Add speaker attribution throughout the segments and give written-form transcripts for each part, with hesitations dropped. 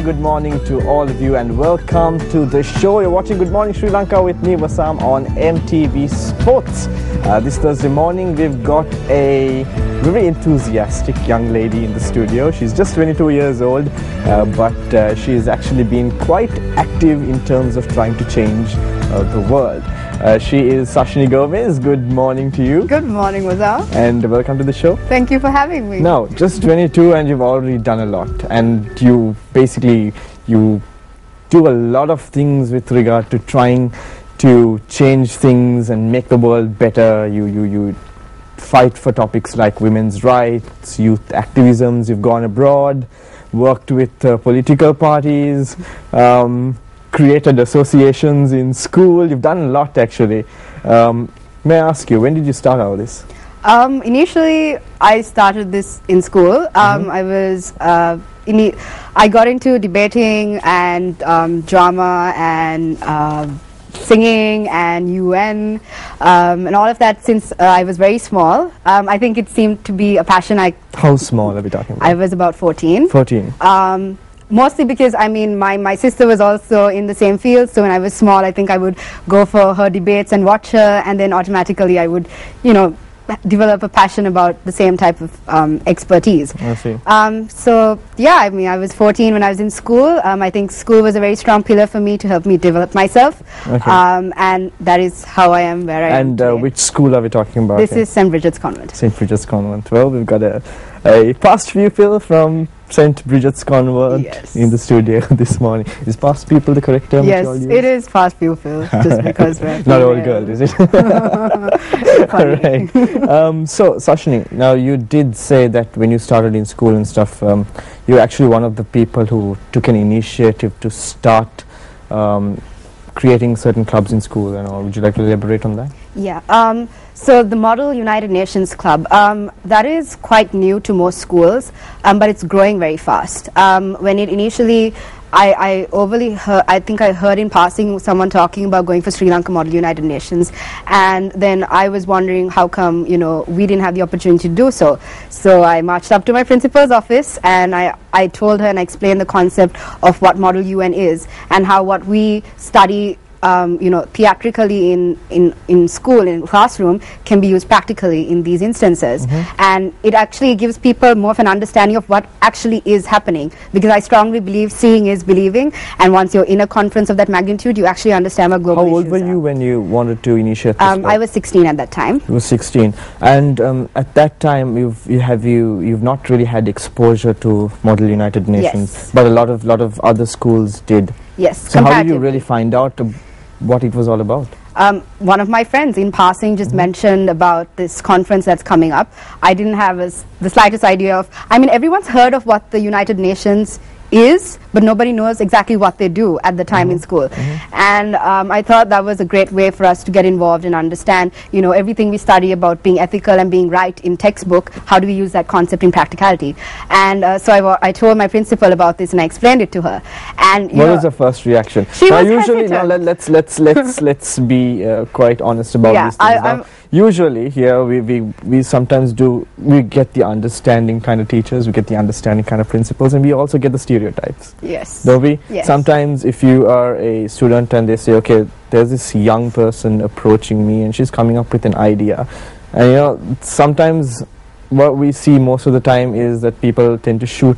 Speaker 1: very good morning to all of you and welcome to the show. You're watching Good Morning Sri Lanka with me, Wasam, on MTV Sports. This Thursday morning we've got a very enthusiastic young lady in the studio. She's just 22 years old, but she's actually been quite active in terms of trying to change the world. She is Sashini Gomez. Good morning to you.
Speaker 2: Good morning, Wasam.
Speaker 1: And welcome to the show.
Speaker 2: Thank you for having me.
Speaker 1: Now, just 22 and you've already done a lot. And you basically, you do a lot of things with regard to trying to change things and make the world better. You fight for topics like women's rights, youth activisms. You've gone abroad, worked with political parties, created associations in school. You've done a lot, actually. May I ask you, when did you start all this?
Speaker 2: Initially, I started this in school. I got into debating and drama and singing and UN and all of that since I was very small. I think it seemed to be a passion.
Speaker 1: How small are we talking about?
Speaker 2: I was about 14.
Speaker 1: 14.
Speaker 2: Mostly because, I mean, my sister was also in the same field, so when I was small, I think I would go for her debates and watch her, and then automatically I would, you know, develop a passion about the same type of expertise.
Speaker 1: I see.
Speaker 2: So, yeah, I mean, I was 14 when I was in school. I think school was a very strong pillar for me to help me develop myself,
Speaker 1: okay.
Speaker 2: And that is how I am where I am today.
Speaker 1: And which school are we talking about?
Speaker 2: This is St. Bridget's Convent.
Speaker 1: St. Bridget's Convent. Well, we've got a past pupil from St. Bridget's Convent in the studio this morning. Is past pupil the correct term?
Speaker 2: Yes, it is past pupil, just because we're
Speaker 1: not old girl, is it? All right. So, Sashini, now you did say that when you started in school and stuff, you're actually one of the people who took an initiative to start creating certain clubs in school and all. Would you like to elaborate on that?
Speaker 2: Yeah. So the Model United Nations Club, that is quite new to most schools, but it's growing very fast. When it initially, I think I heard in passing someone talking about going for Sri Lanka Model United Nations, and then I was wondering how come, you know, we didn't have the opportunity to do so. So I marched up to my principal's office and I told her and I explained the concept of what Model UN is and how what we study you know, theatrically in school, in classroom, can be used practically in these instances. And it actually gives people more of an understanding of what actually is happening, because I strongly believe seeing is believing, and once you're in a conference of that magnitude, you actually understand what global issues are.
Speaker 1: How old were you when you wanted to initiate this?
Speaker 2: I was 16 at that time.
Speaker 1: You were 16, and at that time you've not really had exposure to Model United Nations,
Speaker 2: yes.
Speaker 1: but a lot of other schools did.
Speaker 2: Yes.
Speaker 1: So how did you really find out what it was all about?
Speaker 2: One of my friends in passing just mentioned about this conference that's coming up. I didn't have the slightest idea of, I mean, everyone's heard of what the United Nations is, but nobody knows exactly what they do at the time in school. And I thought that was a great way for us to get involved and understand, you know, everything we study about being ethical and being right in textbook, how do we use that concept in practicality? And so I told my principal about this and I explained it to her. And
Speaker 1: what was the first reaction?
Speaker 2: She was
Speaker 1: usually,
Speaker 2: hesitant.
Speaker 1: let's be quite honest about these things. Usually here we sometimes we get the understanding kind of teachers, we get the understanding kind of principals, and we also get the stereotypes.
Speaker 2: Yes.
Speaker 1: Don't we?
Speaker 2: Yes.
Speaker 1: Sometimes if you are a student and they say, okay, there's this young person approaching me and she's coming up with an idea, and you know, sometimes what we see most of the time is that people tend to shoot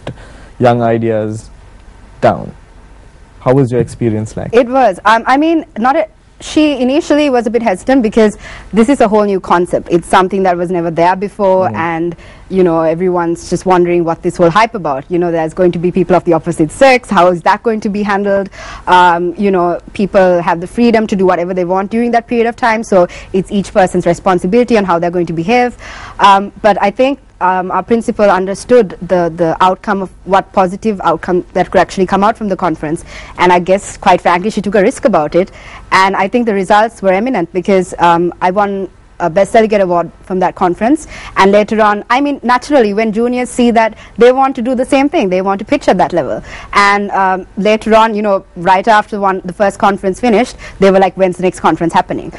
Speaker 1: young ideas down. How was your experience like?
Speaker 2: It was. I mean, she initially was a bit hesitant because this is a whole new concept. It's something that was never there before, and you know, everyone's just wondering what this whole hype about. You know, there's going to be people of the opposite sex. How is that going to be handled? You know, people have the freedom to do whatever they want during that period of time, so it's each person's responsibility on how they're going to behave. But I think our principal understood the outcome of what positive outcome that could actually come out from the conference, and I guess quite frankly she took a risk about it, and I think the results were eminent because I won Best Delegate Award from that conference. And later on, I mean, naturally, when juniors see that, they want to do the same thing. They want to pitch at that level. And later on, you know, right after the first conference finished, they were like, when's the next conference happening?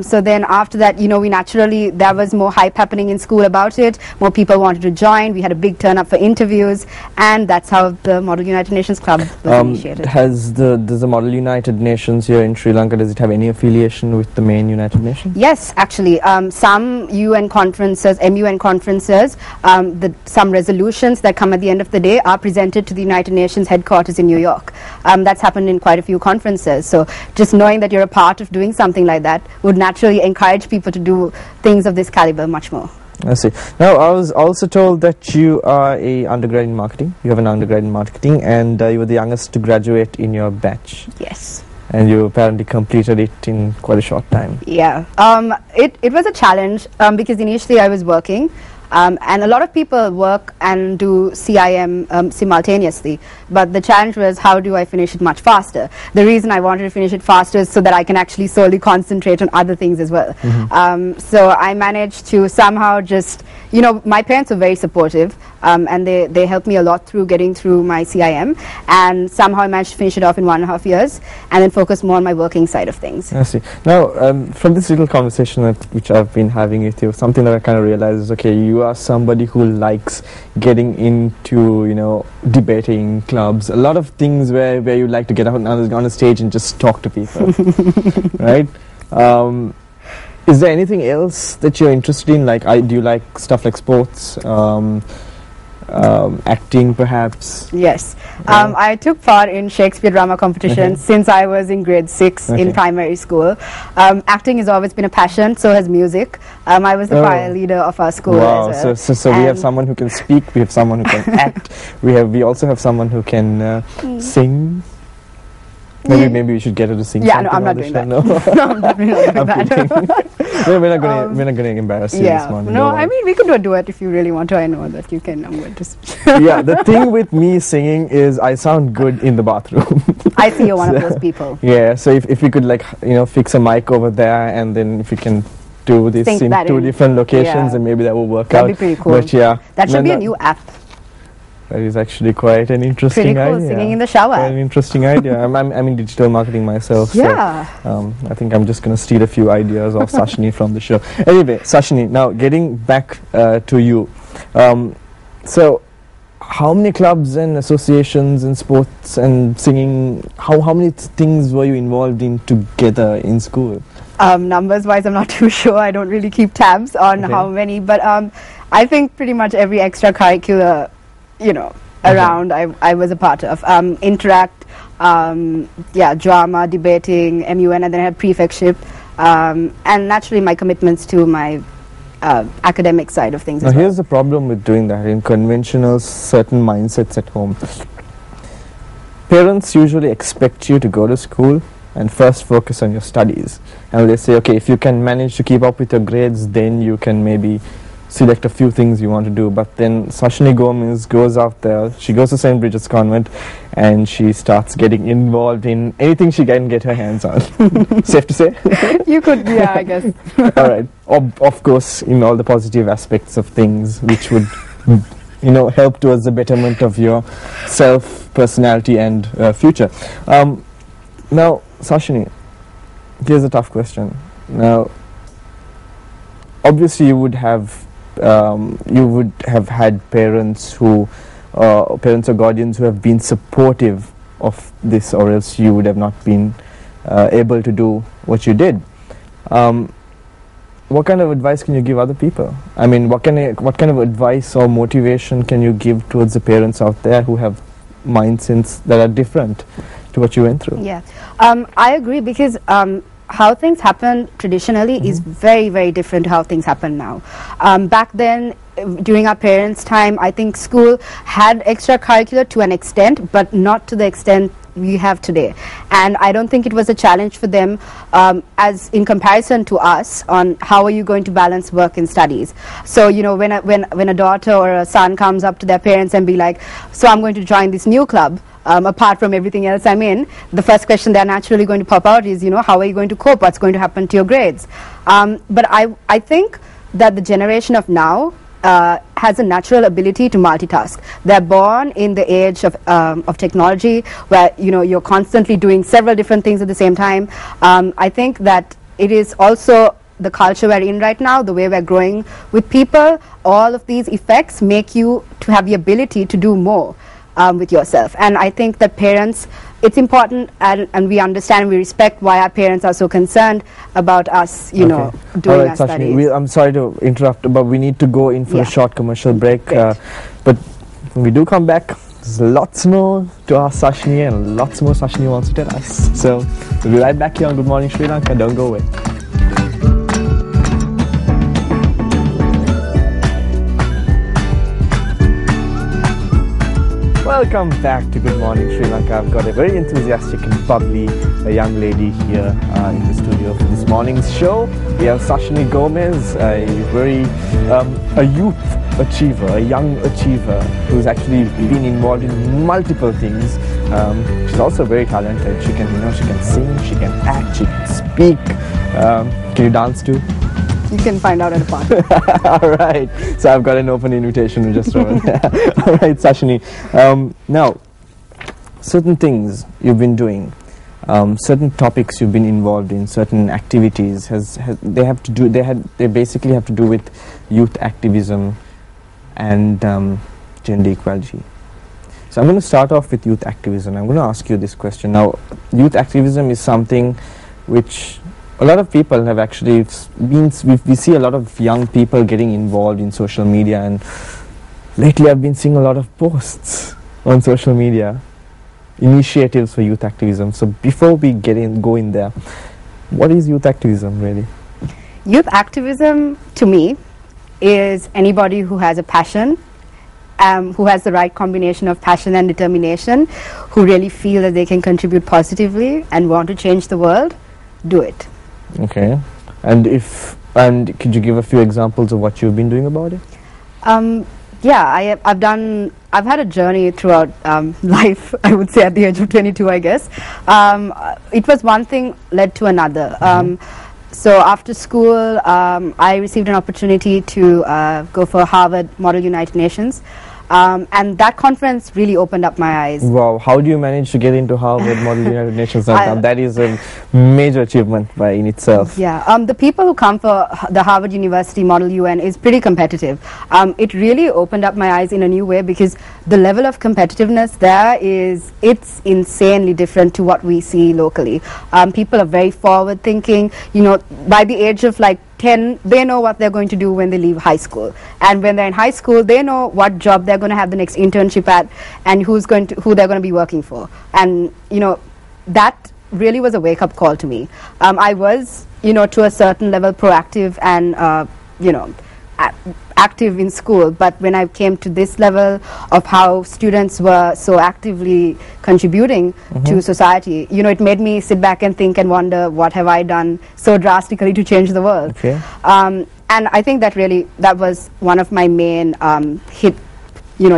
Speaker 2: So then after that, you know, we naturally, there was more hype happening in school about it. More people wanted to join. We had a big turn up for interviews. And that's how the Model United Nations Club was initiated.
Speaker 1: Does the Model United Nations here in Sri Lanka, does it have any affiliation with the main United Nations?
Speaker 2: Yes, actually. Some UN conferences, MUN conferences, some resolutions that come at the end of the day are presented to the United Nations headquarters in New York. That's happened in quite a few conferences. So just knowing that you're a part of doing something like that would naturally encourage people to do things of this caliber much more.
Speaker 1: I see. Now, I was also told that you are a undergrad in marketing. You have an undergrad in marketing, and you were the youngest to graduate in your batch.
Speaker 2: Yes.
Speaker 1: And you apparently completed it in quite a short time.
Speaker 2: Yeah. It was a challenge because initially I was working. And a lot of people work and do CIM simultaneously. But the challenge was, how do I finish it much faster? The reason I wanted to finish it faster is so that I can actually solely concentrate on other things as well. So I managed to somehow just, you know, my parents were very supportive. And they helped me a lot through getting through my CIM. And somehow I managed to finish it off in 1.5 years and then focus more on my working side of things.
Speaker 1: I see. Now, from this little conversation which I've been having with you, something that I kind of realized is, okay, you are somebody who likes getting into, you know, debating clubs, a lot of things where you like to get out on a stage and just talk to people, right? Is there anything else that you're interested in? Like, do you like stuff like sports, acting perhaps?
Speaker 2: Yes. I took part in Shakespeare drama competitions since I was in grade 6 in primary school. Acting has always been a passion, so has music. I was the choir leader of our school.
Speaker 1: Wow, as well. So we have someone who can speak, we have someone who can act, we also have someone who can sing. Maybe we should get her to sing.
Speaker 2: Yeah, no, I'm not doing that. No, I'm definitely not doing that.
Speaker 1: We're not going to embarrass you this morning.
Speaker 2: No, I mean, we could do a duet if you really want to. I know that you can. I'm going to.
Speaker 1: Yeah, the thing with me singing is I sound good in the bathroom.
Speaker 2: I see you're one of those people.
Speaker 1: Yeah, so if we could, like, you know, fix a mic over there, and then if we can do this in 2 different locations, and maybe that will work out.
Speaker 2: That'd be pretty cool.
Speaker 1: But yeah,
Speaker 2: that should be a new app.
Speaker 1: That is actually quite an interesting
Speaker 2: idea. Pretty cool, singing in the shower.
Speaker 1: Quite an interesting idea. I'm in digital marketing myself.
Speaker 2: Yeah.
Speaker 1: So, I think I'm just going to steal a few ideas of Sashini from the show. Anyway, Sashini, now getting back to you. So, how many clubs and associations and sports and singing, how many things were you involved in together in school?
Speaker 2: Numbers wise, I'm not too sure. I don't really keep tabs on how many. But I think pretty much every extracurricular, you know, around I was a part of. Interact, drama, debating, MUN, and then I had prefectship, and naturally my commitments to my academic side of things.
Speaker 1: Now here's the problem with doing that in conventional certain mindsets at home. Parents usually expect you to go to school and first focus on your studies, and they say, okay, if you can manage to keep up with your grades, then you can maybe select a few things you want to do. But then Sashini Gomez goes out there, she goes to St. Bridget's Convent, and she starts getting involved in anything she can get her hands on. Safe to say?
Speaker 2: You could, yeah, I guess.
Speaker 1: Alright, of course, in all the positive aspects of things, which would, you know, help towards the betterment of your self, personality, and future. Now, Sashini, here's a tough question. Now, obviously you would have had parents who parents or guardians who have been supportive of this, or else you would have not been able to do what you did. What kind of advice can you give other people? I mean, what kind of advice or motivation can you give towards the parents out there who have mindsets that are different to what you went through?
Speaker 2: Yeah, I agree, because how things happen traditionally is very, very different to how things happen now. Back then, during our parents' time, I think school had extracurricular to an extent, but not to the extent we have today. And I don't think it was a challenge for them as in comparison to us on how are you going to balance work and studies. So, you know, when a daughter or a son comes up to their parents and be like, so I'm going to join this new club, apart from everything else I'm in, the first question they're naturally going to pop out is, how are you going to cope? What's going to happen to your grades? But I think that the generation of now has a natural ability to multitask. They're born in the age of technology, where you're constantly doing several different things at the same time. I think that it is also the culture we're in right now, the way we're growing with people. All of these effects make you to have the ability to do more with yourself. And I think that parents, it's important, and we understand and we respect why our parents are so concerned about us, doing our studies.
Speaker 1: I'm sorry to interrupt, but we need to go in for a short commercial break. But when we do come back, there's lots more to ask Sashini, and lots more Sashini wants to tell us. So we'll be right back here on Good Morning Sri Lanka. Don't go away. Welcome back to Good Morning Sri Lanka. I've got a very enthusiastic and bubbly young lady here in the studio for this morning's show. We have Sashini Gomez, a youth achiever, a young achiever who's actually been involved in multiple things. She's also very talented. She can sing, she can act, she can speak. Can you dance too?
Speaker 2: You can find out at a party.
Speaker 1: Alright, so I've got an open invitation to just Alright, Sashini. Now, certain things you've been doing, certain topics you've been involved in, certain activities, they basically have to do with youth activism and gender equality. So I'm going to start off with youth activism. I'm going to ask you this question. Now, youth activism is something which a lot of people have actually we see a lot of young people getting involved in social media, and lately I've been seeing a lot of posts on social media, initiatives for youth activism. So before we go in there, what is youth activism really?
Speaker 2: Youth activism, to me, is anybody who has a passion, who has the right combination of passion and determination, who really feel that they can contribute positively and want to change the world, do it.
Speaker 1: Okay, and could you give a few examples of what you've been doing about it?
Speaker 2: Yeah, I've had a journey throughout life, I would say, at the age of 22, I guess. It was one thing led to another. So after school, I received an opportunity to go for Harvard Model United Nations. And that conference really opened up my eyes.
Speaker 1: Wow, how do you manage to get into Harvard Model United Nations? That is a major achievement in itself.
Speaker 2: Yeah, the people who come for the Harvard University Model UN is pretty competitive. It really opened up my eyes in a new way, because the level of competitiveness there it's insanely different to what we see locally. People are very forward thinking. By the age of 10, they know what they're going to do when they leave high school, and when they're in high school, they know what job they're going to have the next internship at, and who they're going to be working for. And that really was a wake-up call to me. I was to a certain level proactive and active in school, but when I came to this level of how students were so actively contributing to society, it made me sit back and think and wonder, what have I done so drastically to change the world?
Speaker 1: Okay.
Speaker 2: And I think that was one of my main it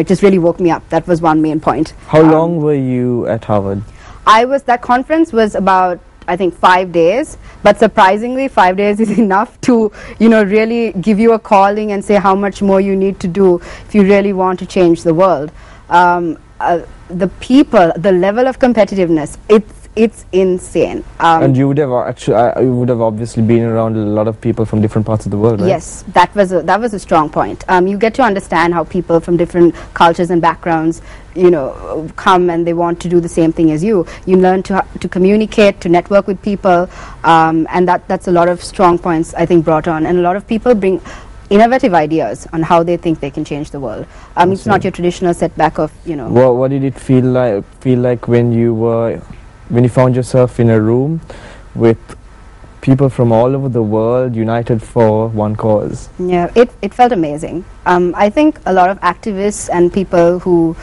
Speaker 2: just really woke me up. That was one main point.
Speaker 1: How long were you at Harvard?
Speaker 2: That conference was about, I think, 5 days, but surprisingly 5 days is enough to really give you a calling and say how much more you need to do if you really want to change the world. The people, the level of competitiveness, it's insane.
Speaker 1: And you would have obviously been around a lot of people from different parts of the world, right?
Speaker 2: Yes, that was a strong point. You get to understand how people from different cultures and backgrounds come and they want to do the same thing as you. You learn to communicate, to network with people, and that's a lot of strong points, I think, brought on. And a lot of people bring innovative ideas on how they think they can change the world. It's not your traditional setback of,
Speaker 1: Well, what did it feel like when you found yourself in a room with people from all over the world united for one cause?
Speaker 2: Yeah, it felt amazing. I think a lot of activists and people who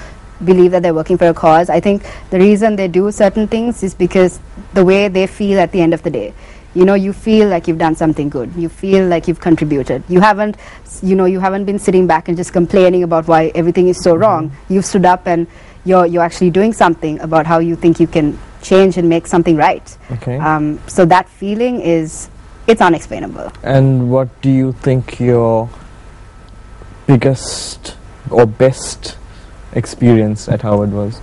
Speaker 2: believe that they're working for a cause, I think the reason they do certain things is because the way they feel at the end of the day. You feel like you've done something good. You feel like you've contributed. You haven't been sitting back and just complaining about why everything is so wrong. You've stood up and, you're actually doing something about how you think you can change and make something right.
Speaker 1: Okay.
Speaker 2: So that feeling it's unexplainable.
Speaker 1: And what do you think your biggest or best experience at Harvard was?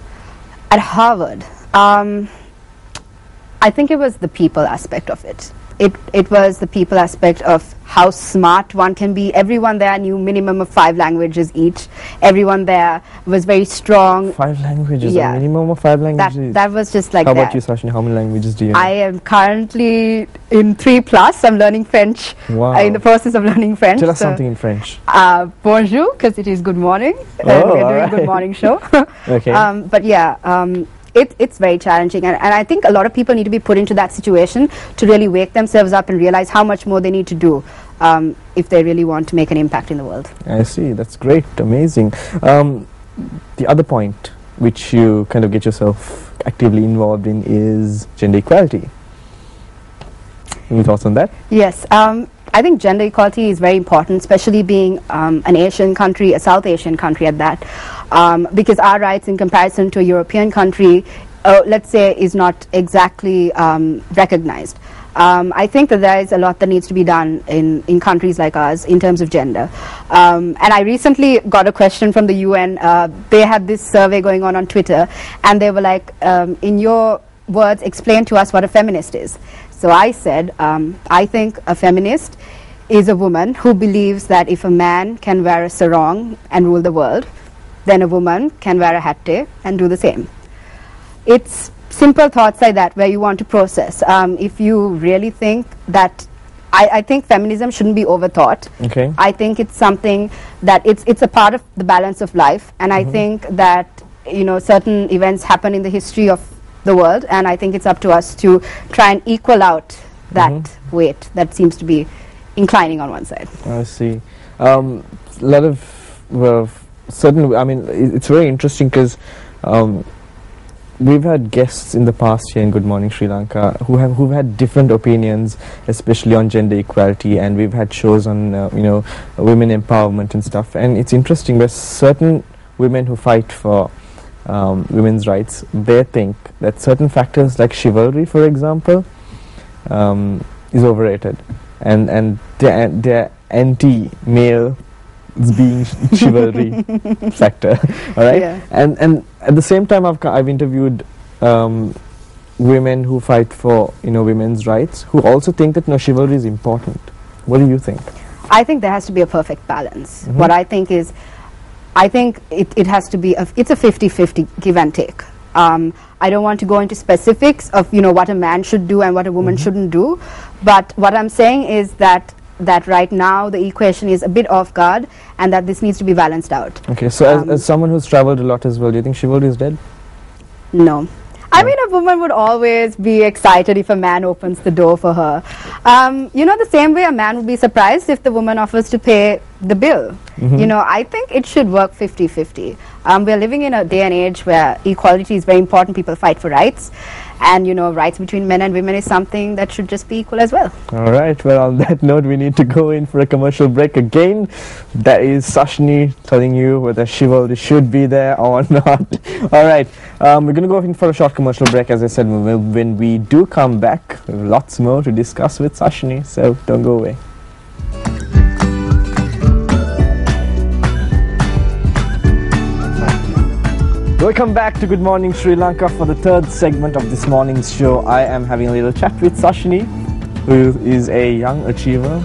Speaker 2: At Harvard, I think it was the people aspect of it. It was the people aspect of how smart one can be. Everyone there knew minimum of 5 languages each. Everyone there was very strong.
Speaker 1: 5 languages?
Speaker 2: Yeah.
Speaker 1: A minimum of 5 languages?
Speaker 2: That was just like
Speaker 1: How
Speaker 2: that.
Speaker 1: about you, Sashini? How many languages do you know?
Speaker 2: I am currently in 3+. I'm learning French.
Speaker 1: Wow.
Speaker 2: In the process of learning French.
Speaker 1: Tell us something in French.
Speaker 2: Bonjour, because it is good morning.
Speaker 1: Oh,
Speaker 2: We're doing
Speaker 1: alright.
Speaker 2: good morning show.
Speaker 1: Okay.
Speaker 2: But yeah, it's very challenging, and I think a lot of people need to be put into that situation to really wake themselves up and realize how much more they need to do if they really want to make an impact in the world.
Speaker 1: I see. That's great. Amazing. The other point which you kind of get yourself actively involved in is gender equality. Any thoughts on that?
Speaker 2: Yes. I think gender equality is very important, especially being an Asian country, a South Asian country at that, because our rights in comparison to a European country, let's say, is not exactly recognized. I think that there is a lot that needs to be done in countries like ours in terms of gender. And I recently got a question from the UN. They had this survey going on Twitter, and they were like, in your words, explain to us what a feminist is. So I said, I think a feminist is a woman who believes that if a man can wear a sarong and rule the world, then a woman can wear a hatte and do the same. It's simple thoughts like that where you want to process. If you really think that, I think feminism shouldn't be overthought.
Speaker 1: Okay.
Speaker 2: I think it's something that it's a part of the balance of life, and I think that, you know, certain events happen in the history of the world, and I think it's up to us to try and equal out that weight that seems to be inclining on one side.
Speaker 1: I see. A lot of certain. I mean, it's very interesting because we've had guests in the past here in Good Morning Sri Lanka who've had different opinions, especially on gender equality, and we've had shows on women empowerment and stuff. And it's interesting where certain women who fight for women's rights, they think that certain factors like chivalry, for example, is overrated, and they're anti-male being chivalry factor. All right.
Speaker 2: Yeah.
Speaker 1: And at the same time, I've interviewed women who fight for women's rights who also think that chivalry is important. What do you think?
Speaker 2: I think there has to be a perfect balance. What I think is, I think it has to be it's a 50-50 give and take. I don't want to go into specifics of what a man should do and what a woman shouldn't do, but what I'm saying is that right now the equation is a bit off guard, and that this needs to be balanced out.
Speaker 1: Okay, so as someone who's traveled a lot as well, do you think chivalry is dead?
Speaker 2: No. I mean, a woman would always be excited if a man opens the door for her. The same way a man would be surprised if the woman offers to pay the bill. I think it should work 50-50. We're living in a day and age where equality is very important. People fight for rights. And, rights between men and women is something that should just be equal as well.
Speaker 1: All right. Well, on that note, we need to go in for a commercial break again. That is Sashini telling you whether chivalry should be there or not. All right. We're going to go in for a short commercial break. As I said, when we do come back, we have lots more to discuss with Sashini. So don't go away. Welcome back to Good Morning Sri Lanka for the third segment of this morning's show. I am having a little chat with Sashini, who is a young achiever.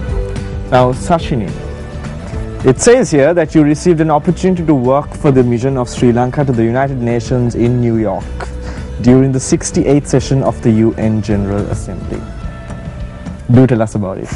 Speaker 1: Now, Sashini, it says here that you received an opportunity to work for the mission of Sri Lanka to the United Nations in New York during the 68th session of the UN General Assembly. Do tell us about it.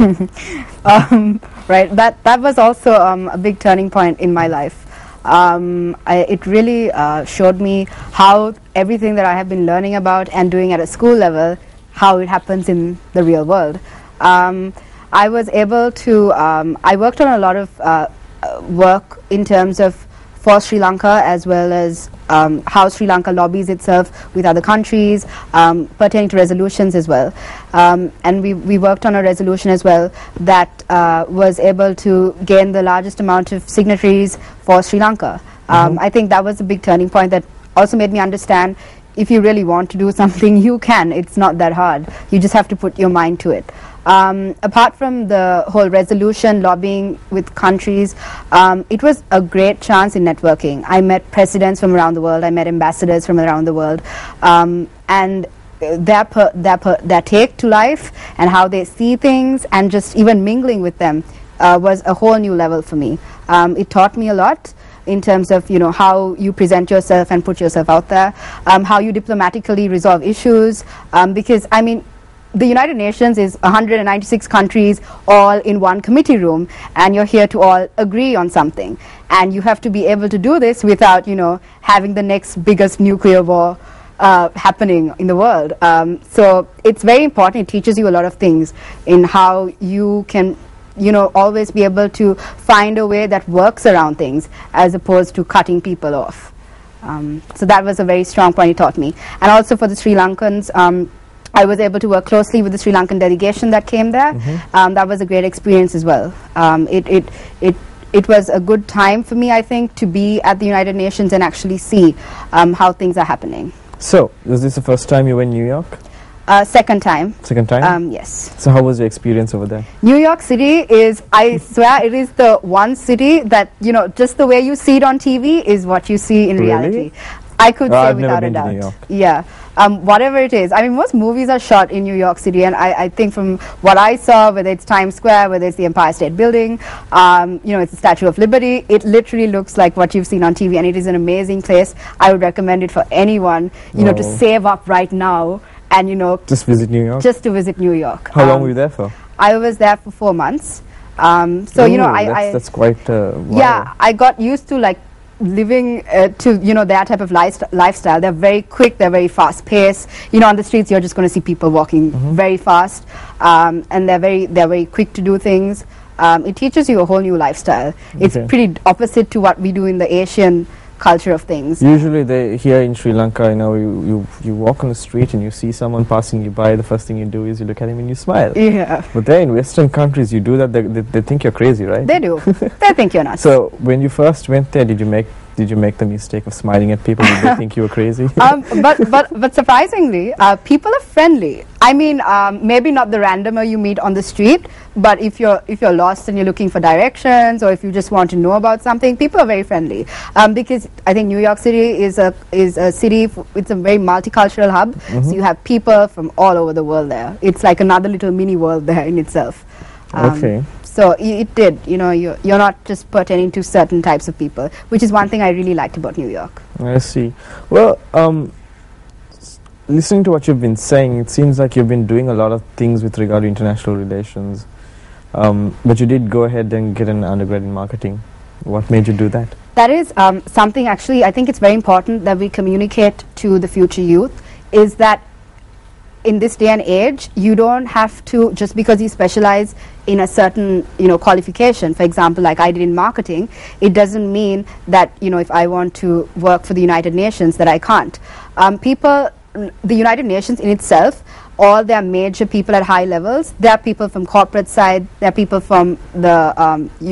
Speaker 2: Right, that was also a big turning point in my life. It really showed me how everything that I have been learning about and doing at a school level, how it happens in the real world. I was able to, I worked on a lot of work in terms of for Sri Lanka, as well as how Sri Lanka lobbies itself with other countries, pertaining to resolutions as well. And we worked on a resolution as well that was able to gain the largest amount of signatories for Sri Lanka. I think that was a big turning point that also made me understand if you really want to do something, you can. It's not that hard. You just have to put your mind to it. Apart from the whole resolution lobbying with countries, it was a great chance in networking. I met presidents from around the world. I met ambassadors from around the world, and their take to life and how they see things, and just even mingling with them was a whole new level for me. It taught me a lot in terms of, you know, how you present yourself and put yourself out there, how you diplomatically resolve issues, because I mean, the United Nations is 196 countries all in one committee room, and you're here to all agree on something, and you have to be able to do this without, you know, having the next biggest nuclear war happening in the world. So it's very important. It teaches you a lot of things in how you can, you know, always be able to find a way that works around things as opposed to cutting people off. So that was a very strong point it taught me. And also for the Sri Lankans, I was able to work closely with the Sri Lankan delegation that came there. That was a great experience as well. It was a good time for me, I think, to be at the United Nations and actually see how things are happening.
Speaker 1: So, was this the first time you were in New York?
Speaker 2: Second time.
Speaker 1: Second time?
Speaker 2: Yes.
Speaker 1: So how was your experience over there?
Speaker 2: New York City is, I swear, it is the one city that, you know, just the way you see it on TV is what you see in reality. I could say
Speaker 1: I've
Speaker 2: without
Speaker 1: never
Speaker 2: a
Speaker 1: been to
Speaker 2: doubt.
Speaker 1: New York.
Speaker 2: Yeah. Whatever it is. I mean, most movies are shot in New York City, and I think from what I saw, whether it's Times Square, whether it's the Empire State Building, you know, it's the Statue of Liberty, it literally looks like what you've seen on TV, and it is an amazing place. I would recommend it for anyone, you know, to save up right now and, you know,
Speaker 1: just visit New York?
Speaker 2: Just to visit New York.
Speaker 1: How long were you there for?
Speaker 2: I was there for 4 months. So, you know,
Speaker 1: that's quite
Speaker 2: yeah, I got used to like living to, you know, that type of lifestyle. They're very quick, they're very fast paced. You know, on the streets you're just going to see people walking very fast, and they're very quick to do things. It teaches you a whole new lifestyle. It's pretty opposite to what we do in the Asian culture of things.
Speaker 1: Usually here in Sri Lanka, you know, you walk on the street and you see someone passing you by, the first thing you do is you look at him and you smile.
Speaker 2: Yeah.
Speaker 1: But there in Western countries, you do that, they think you're crazy, right?
Speaker 2: They do. They think you're nuts.
Speaker 1: So when you first went there, did you make the mistake of smiling at people? Did they think you were crazy?
Speaker 2: But surprisingly, people are friendly. I mean, maybe not the randomer you meet on the street, but if you're lost and you're looking for directions, or if you just want to know about something, people are very friendly. Because I think New York City is a city. It's a very multicultural hub. So you have people from all over the world there. It's like another little mini world there in itself. So it did, you know, you're not just pertaining to certain types of people, which is one thing I really liked about New York.
Speaker 1: I see. Well, listening to what you've been saying, it seems like you've been doing a lot of things with regard to international relations. But you did go ahead and get an undergrad in marketing. What made you do that?
Speaker 2: That is something, actually, I think it's very important that we communicate to the future youth, is that in this day and age, you don't have to, just because you specialize in a certain, you know, qualification, for example, like I did in marketing, it doesn't mean that, you know, if I want to work for the United Nations that I can't. The United Nations in itself, all their major people at high levels, there are people from corporate side, there are people from the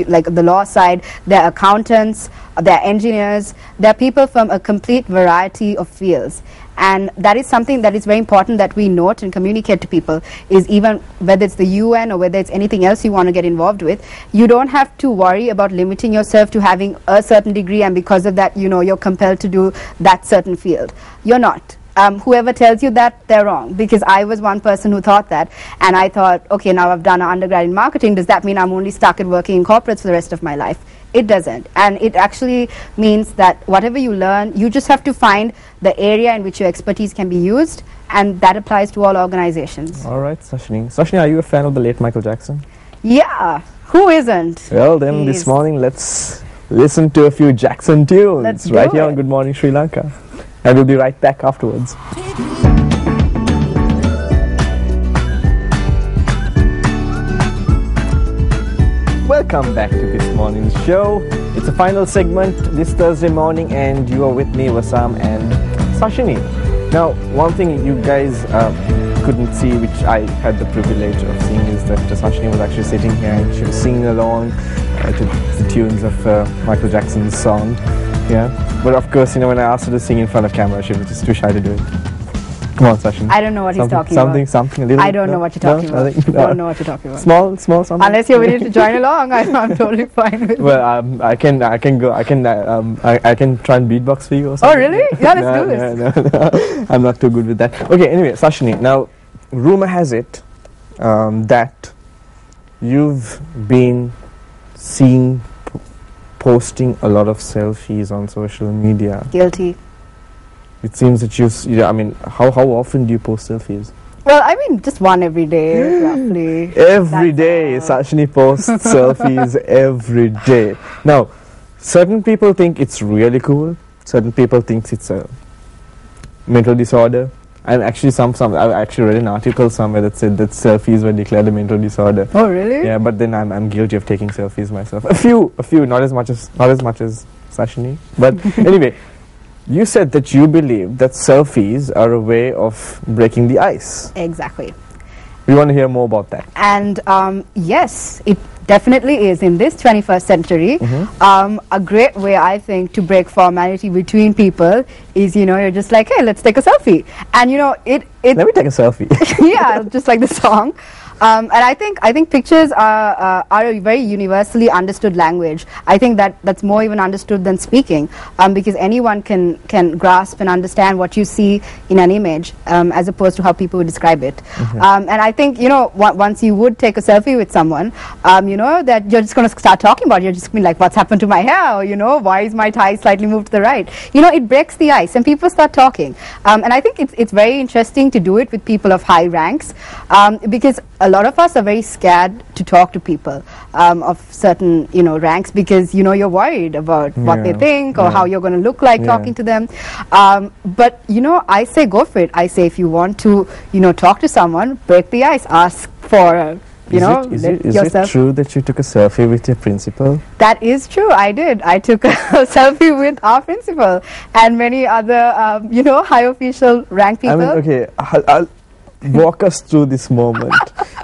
Speaker 2: like the law side, there are accountants, there are engineers, there are people from a complete variety of fields. And that is something that is very important that we note and communicate to people, is even whether it's the UN or whether it's anything else you want to get involved with, you don't have to worry about limiting yourself to having a certain degree, and because of that, you know, you're compelled to do that certain field. You're not. Whoever tells you that, they're wrong, because I was one person who thought that, and I thought, okay, now I've done an undergrad in marketing, does that mean I'm only stuck at working in corporates for the rest of my life? It doesn't. And it actually means that whatever you learn, you just have to find the area in which your expertise can be used, and that applies to all organizations.
Speaker 1: All right, Sashini. Sashini, are you a fan of the late Michael Jackson?
Speaker 2: Yeah, who isn't?
Speaker 1: Well, then this morning, let's listen to a few Jackson tunes right here on Good Morning Sri Lanka. And we'll be right back afterwards. Welcome back to this morning's show. It's a final segment this Thursday morning, and you are with me, Wasam and Sashini. Now, one thing you guys couldn't see, which I had the privilege of seeing, is that Sashini was actually sitting here and she was singing along to the tunes of Michael Jackson's song. Yeah. But of course, you know, when I asked her to sing in front of camera, she was just too shy to do it. Come on, Sachin.
Speaker 2: I don't know what he's talking about.
Speaker 1: Something, a little.
Speaker 2: I don't know what you're talking about. Don't know what you're talking about.
Speaker 1: Small, something.
Speaker 2: Unless you're willing to join along, I'm totally fine with it.
Speaker 1: Well, I can try and beatbox for you or something.
Speaker 2: Oh, really? Yeah, let's do this.
Speaker 1: No. I'm not too good with that. Okay, anyway, Sashini, now, rumor has it that you've been seen posting a lot of selfies on social media.
Speaker 2: Guilty.
Speaker 1: It seems that I mean, how often do you post selfies?
Speaker 2: Well, I mean, just one every day, roughly.
Speaker 1: Every day, Sashini posts selfies every day. Now, certain people think it's really cool. Certain people think it's a mental disorder. And actually, I actually read an article somewhere that said that selfies were declared a mental disorder.
Speaker 2: Oh, really?
Speaker 1: Yeah, but then I'm guilty of taking selfies myself. A few, not as much as Sashini. But anyway. You said that you believe that selfies are a way of breaking the ice.
Speaker 2: Exactly.
Speaker 1: We want to hear more about that.
Speaker 2: And yes, it definitely is. In this 21st century, a great way, I think, to break formality between people is, you know, you're just like, hey, let's take a selfie. And, you know, it
Speaker 1: Let me take a selfie.
Speaker 2: yeah, just like the song. And I think pictures are a very universally understood language. I think that's more even understood than speaking, because anyone can grasp and understand what you see in an image, as opposed to how people would describe it. And I think, you know, once you would take a selfie with someone, you know, that you're just going to start talking about it. You're just going to be like, what's happened to my hair? Or, you know, why is my tie slightly moved to the right? You know, it breaks the ice and people start talking. And I think it's very interesting to do it with people of high ranks, because a lot of us are very scared to talk to people of certain, you know, ranks, because, you know, you're worried about what they think or how you're going to look like talking to them. But, you know, I say go for it. I say if you want to, you know, talk to someone, break the ice, ask for you know,
Speaker 1: is it true that you took a selfie with your principal?
Speaker 2: That is true. I did. I took a selfie with our principal and many other, you know, high official rank people.
Speaker 1: I mean, okay, I'll walk us through this moment.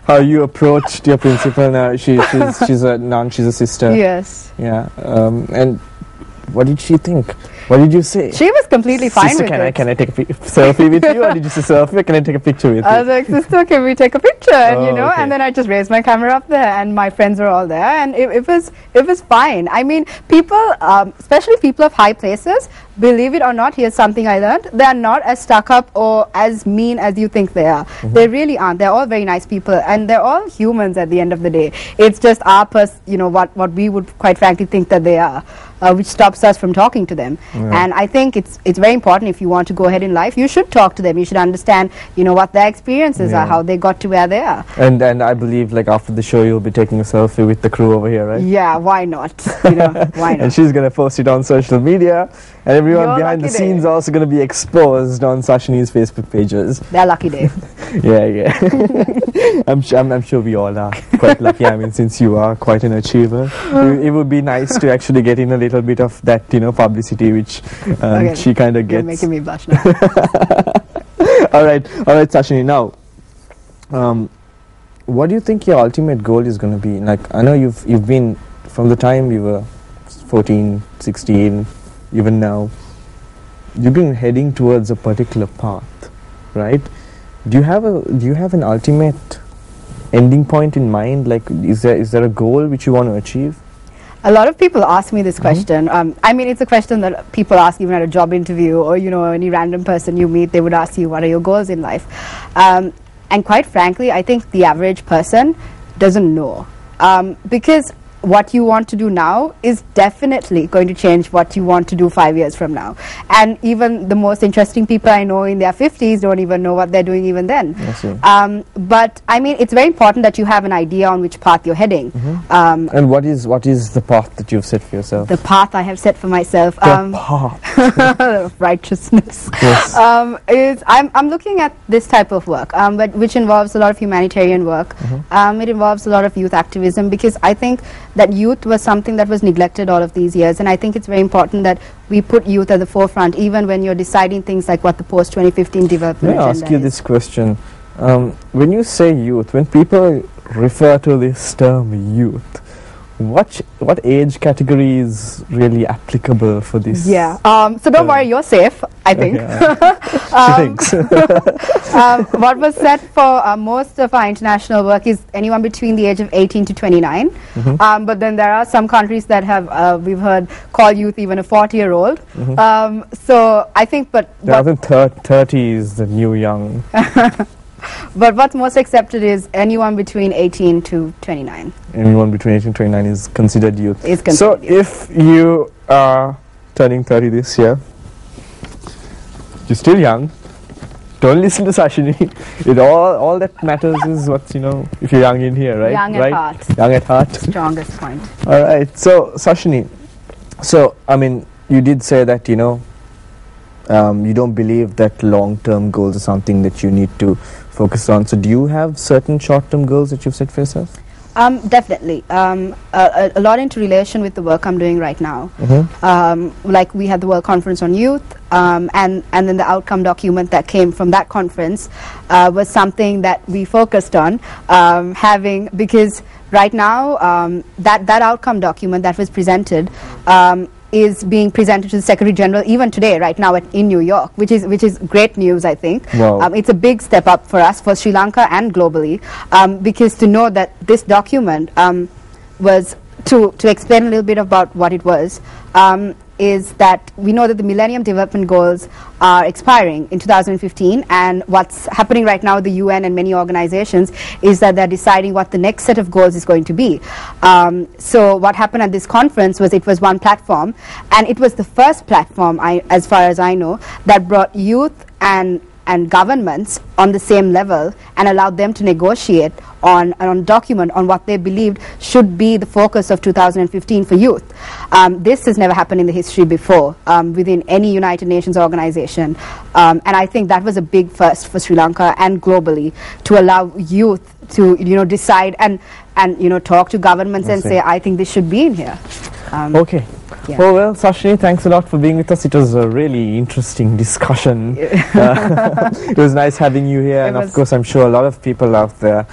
Speaker 1: How you approached your principal. Now she's a nun. She's a sister.
Speaker 2: Yes.
Speaker 1: Yeah. And what did she think? What did you say?
Speaker 2: She was completely fine
Speaker 1: sister,
Speaker 2: with it.
Speaker 1: Can I take a selfie with you? Or did you say selfie? Or can I take a picture with you?
Speaker 2: I was like, sister, can we take a picture? And, you know,
Speaker 1: okay.
Speaker 2: and then I just raised my camera up there, and my friends were all there, and it was fine. I mean, people, especially people of high places, believe it or not, here's something I learned: they are not as stuck up or as mean as you think they are. They really aren't. They're all very nice people, and they're all humans at the end of the day. It's just our you know, what we would quite frankly think that they are, which stops us from talking to them. And I think it's very important, if you want to go ahead in life, you should talk to them. You should understand, you know, what their experiences are, how they got to where they are.
Speaker 1: And I believe, like, after the show, you'll be taking a selfie with the crew over here, right?
Speaker 2: Yeah, why not? You know, why not?
Speaker 1: And she's going to post it on social media, and everyone behind the scenes also going to be exposed on Sashini's Facebook pages.
Speaker 2: They're lucky day.
Speaker 1: Yeah. I'm sure we all are quite lucky. I mean, since you are quite an achiever, it would be nice to actually get in a little bit of that, you know, publicity which she kind of gets.
Speaker 2: You're making me blush now.
Speaker 1: all right, Sashini. Now, what do you think your ultimate goal is going to be? Like, I know you've been, from the time you were 14, 16, even now, you've been heading towards a particular path, right? Do you have an ultimate ending point in mind? Like, is there a goal which you want to achieve?
Speaker 2: A lot of people ask me this question. I mean, it's a question that people ask even at a job interview, or, you know, any random person you meet, they would ask you, what are your goals in life? And quite frankly, I think the average person doesn't know. Because what you want to do now is definitely going to change what you want to do 5 years from now. And even the most interesting people I know in their 50s don't even know what they're doing even then. But I mean, it's very important that you have an idea on which path you're heading.
Speaker 1: And what is the path that you've set for yourself?
Speaker 2: The path I have set for myself,
Speaker 1: the path.
Speaker 2: righteousness.
Speaker 1: Yes.
Speaker 2: Is I'm looking at this type of work, but which involves a lot of humanitarian work. It involves a lot of youth activism, because I think that youth was something that was neglected all of these years, and I think it's very important that we put youth at the forefront, even when you're deciding things like what the post-2015 development agenda is.
Speaker 1: Let me ask you this question. When you say youth, when people refer to this term youth, what age category is really applicable for this?
Speaker 2: Yeah. So don't worry, you're safe, I think.
Speaker 1: She thinks.
Speaker 2: What was set for most of our international work is anyone between the age of 18 to 29. But then there are some countries that have, we've heard, call youth even a 40-year-old. So I think, but
Speaker 1: I think 30 is the new young.
Speaker 2: but what's most accepted is anyone between 18 to 29.
Speaker 1: Anyone between 18 and 29 is considered youth.
Speaker 2: Is considered
Speaker 1: so
Speaker 2: youth.
Speaker 1: if you are turning 30 this year, you're still young. Don't listen to Sashini. All that matters is what, you know, if you're young in here, right?
Speaker 2: Young at heart.
Speaker 1: Young at heart.
Speaker 2: Strongest point.
Speaker 1: All right. So, Sashini, so, I mean, you did say that, you know, you don't believe that long-term goals are something that you need to focus on. So do you have certain short-term goals that you've set for yourself?
Speaker 2: Definitely. A lot into relation with the work I'm doing right now. Like we had the World Conference on Youth, and then the outcome document that came from that conference was something that we focused on because right now that outcome document that was presented is being presented to the Secretary General even today, right now in New York, which is great news, I think.
Speaker 1: Wow.
Speaker 2: It's a big step up for us, for Sri Lanka and globally, because to know that this document was, to explain a little bit about what it was, is that we know that the Millennium Development Goals are expiring in 2015, and what's happening right now with the UN and many organizations is that they're deciding what the next set of goals is going to be. So what happened at this conference was it was one platform, and it was the first platform, as far as I know, that brought youth and governments on the same level and allowed them to negotiate on document on what they believed should be the focus of 2015 for youth. This has never happened in the history before within any United Nations organization, and I think that was a big first for Sri Lanka and globally, to allow youth to, you know, decide and you know, talk to governments and say, I think this should be in here.
Speaker 1: Okay. Yeah. Well, Sashini, thanks a lot for being with us. It was a really interesting discussion. It was nice having you here, and of course I'm sure a lot of people out there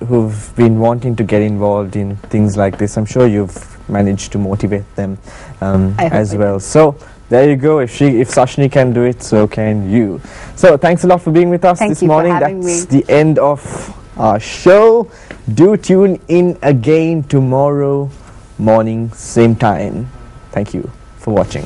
Speaker 1: who've been wanting to get involved in things like this, I'm sure you've managed to motivate them as well. So there you go. If Sashini can do it, so can you. So thanks a lot for being with us this morning. That's the end of our show. Do tune in again tomorrow morning, same time. Thank you for watching.